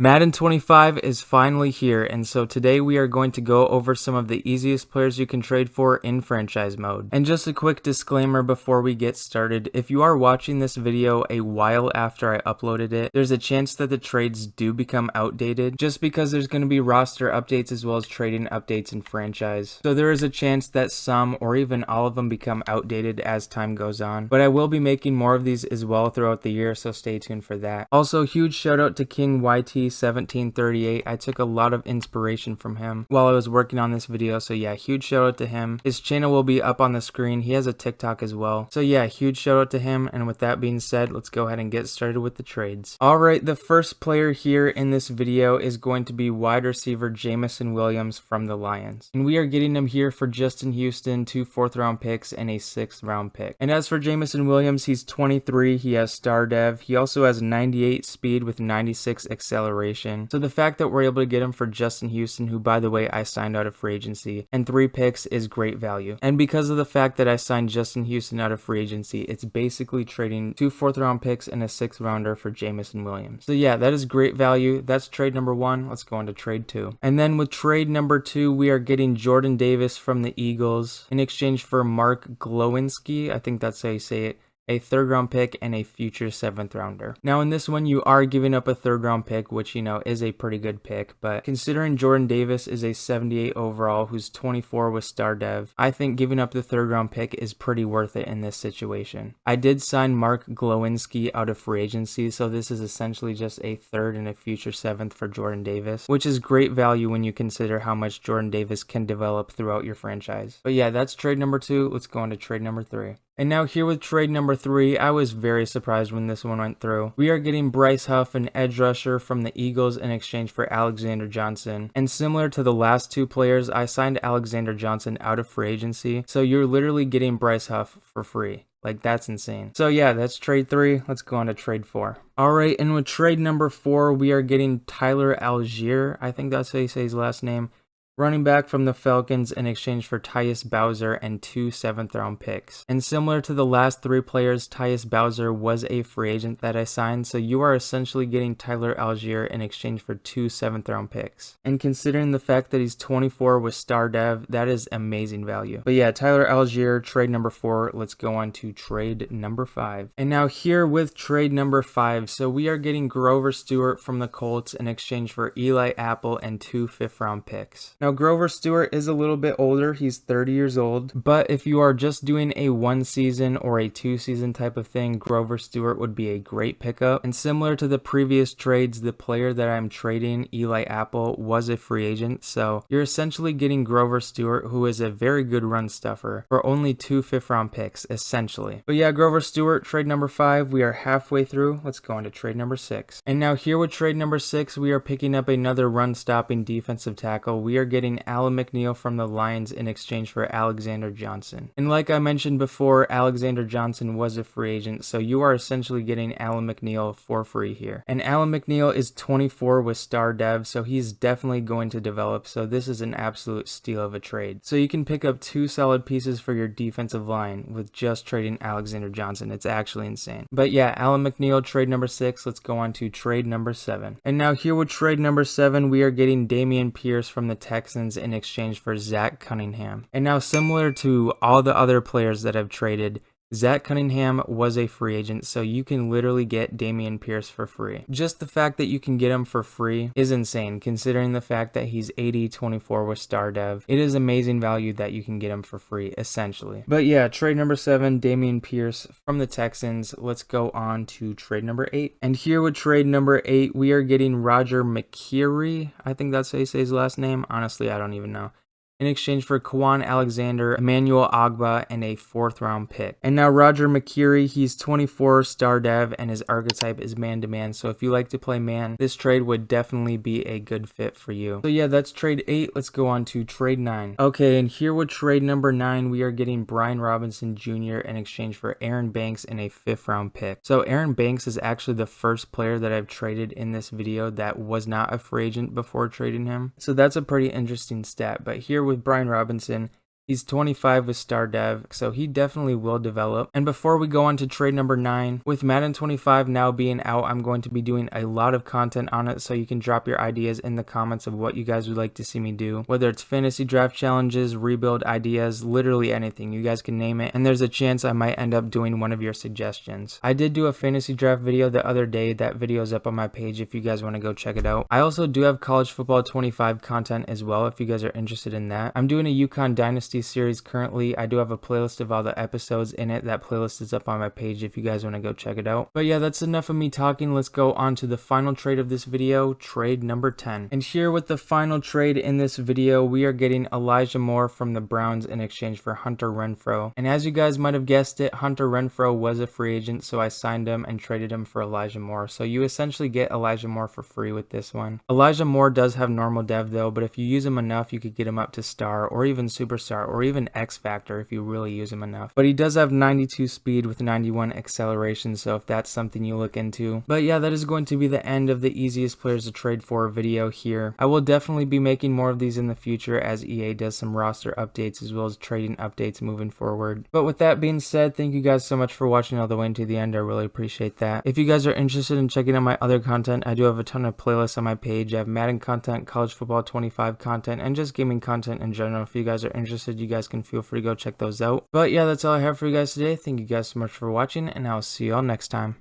Madden 25 is finally here, and so today we are going to go over some of the easiest players you can trade for in franchise mode. And just a quick disclaimer before we get started, if you are watching this video a while after I uploaded it, there's a chance that the trades do become outdated, just because there's going to be roster updates as well as trading updates in franchise. So there is a chance that some or even all of them become outdated as time goes on, but I will be making more of these as well throughout the year, so stay tuned for that. Also, huge shout out to King YT 1738. I took a lot of inspiration from him while I was working on this video, so yeah, huge shout out to him. His channel will be up on the screen. He has a TikTok as well, so yeah, huge shout out to him. And with that being said, let's go ahead and get started with the trades. Alright, the first player here in this video is going to be wide receiver Jameson Williams from the Lions, and we are getting him here for Justin Houston, 2 4th-round picks and a 6th-round pick. And as for Jameson Williams, he's 23, he has star dev, he also has 98 speed with 96 acceleration. So the fact that we're able to get him for Justin Houston, who by the way I signed out of free agency, and 3 picks is great value. And because of the fact that I signed Justin Houston out of free agency, it's basically trading 2 4th-round picks and a 6th rounder for Jameson Williams. So yeah, that is great value. That's trade number 1. Let's go into trade 2. And then with trade number 2, we are getting Jordan Davis from the Eagles in exchange for Mark Glowinski. I think that's how you say it. A 3rd-round pick and a future 7th rounder. Now in this one you are giving up a 3rd-round pick, which you know is a pretty good pick, but considering Jordan Davis is a 78 overall who's 24 with star dev, I think giving up the 3rd-round pick is pretty worth it in this situation. I did sign Mark Glowinski out of free agency, so this is essentially just a 3rd and a future 7th for Jordan Davis, which is great value when you consider how much Jordan Davis can develop throughout your franchise. But yeah, that's trade number 2. Let's go on to trade number 3. And now here with trade number 3, I was very surprised when this one went through. We are getting Bryce Huff, an edge rusher from the Eagles, in exchange for Alexander Johnson. And similar to the last 2 players, I signed Alexander Johnson out of free agency, so you're literally getting Bryce Huff for free. Like, that's insane. So yeah, that's trade 3. Let's go on to trade 4. Alright, and with trade number 4, we are getting Tyler Algier. I think that's how you say his last name. Running back from the Falcons in exchange for Tyus Bowser and 2 7th-round picks. And similar to the last 3 players, Tyus Bowser was a free agent that I signed, so you are essentially getting Tyler Algier in exchange for 2 7th-round picks. And considering the fact that he's 24 with star dev, that is amazing value. But yeah, Tyler Algier, trade number 4. Let's go on to trade number 5. And now here with trade number 5, so we are getting Grover Stewart from the Colts in exchange for Eli Apple and 2 5th-round picks. Now Grover Stewart is a little bit older, he's 30 years old, but if you are just doing a 1 season or a 2 season type of thing, Grover Stewart would be a great pickup. And similar to the previous trades, the player that I'm trading, Eli Apple, was a free agent, so you're essentially getting Grover Stewart, who is a very good run stuffer, for only 2 5th-round picks, essentially. But yeah, Grover Stewart, trade number 5, we are halfway through. Let's go on to trade number 6. And now here with trade number 6, we are picking up another run-stopping defensive tackle. We are getting Alan McNeil from the Lions in exchange for Alexander Johnson. And like I mentioned before, Alexander Johnson was a free agent, so you are essentially getting Alan McNeil for free here. And Alan McNeil is 24 with star dev, so he's definitely going to develop, so this is an absolute steal of a trade. So you can pick up 2 solid pieces for your defensive line with just trading Alexander Johnson. It's actually insane. But yeah, Alan McNeil, trade number 6. Let's go on to trade number 7. And now here with trade number 7, we are getting Dameon Pierce from the Texans in exchange for Zach Cunningham. And now similar to all the other players that I've traded, Zach Cunningham was a free agent, so you can literally get Dameon Pierce for free. Just the fact that you can get him for free is insane, considering the fact that he's 80, 24 with star dev. It is amazing value that you can get him for free, essentially. But yeah, trade number 7, Dameon Pierce from the Texans. Let's go on to trade number 8. And here with trade number 8, we are getting Roger McCreary. I think that's how you say his last name. Honestly, I don't even know. In exchange for Kwan Alexander, Emmanuel Ogba, and a 4th-round pick. And now Roger McCreary, he's 24 star dev, and his archetype is man-to-man, so if you like to play man, this trade would definitely be a good fit for you. So yeah, that's trade 8. Let's go on to trade 9. Okay, and here with trade number 9, we are getting Brian Robinson Jr. in exchange for Aaron Banks and a 5th-round pick. So Aaron Banks is actually the first player that I've traded in this video that was not a free agent before trading him. So that's a pretty interesting stat, but here with Brian Robinson, He's 25 with Star Dev, so he definitely will develop. And before we go on to trade number 9, with Madden 25 now being out, I'm going to be doing a lot of content on it, so you can drop your ideas in the comments of what you guys would like to see me do. Whether it's fantasy draft challenges, rebuild ideas, literally anything, you guys can name it, and there's a chance I might end up doing one of your suggestions. I did do a fantasy draft video the other day. That video is up on my page if you guys want to go check it out. I also do have college football 25 content as well if you guys are interested in that. I'm doing a Yukon Dynasty series currently. I do have a playlist of all the episodes in it. That playlist is up on my page if you guys want to go check it out. But yeah, that's enough of me talking. Let's go on to the final trade of this video, trade number 10. And here with the final trade in this video, we are getting Elijah Moore from the Browns in exchange for Hunter Renfrow. And as you guys might have guessed it, Hunter Renfrow was a free agent, so I signed him and traded him for Elijah Moore. So you essentially get Elijah Moore for free with this one. Elijah Moore does have normal dev though, but if you use him enough, you could get him up to star or even superstar or even X Factor if you really use him enough. But he does have 92 speed with 91 acceleration, so if that's something you look into. But yeah, that is going to be the end of the easiest players to trade for video here. I will definitely be making more of these in the future as EA does some roster updates as well as trading updates moving forward. But with that being said, thank you guys so much for watching all the way into the end. I really appreciate that. If you guys are interested in checking out my other content, I do have a ton of playlists on my page. I have Madden content, college football 25 content, and just gaming content in general. If you guys are interested, you guys can feel free to go check those out. But yeah, that's all I have for you guys today. Thank you guys so much for watching, and I'll see you all next time.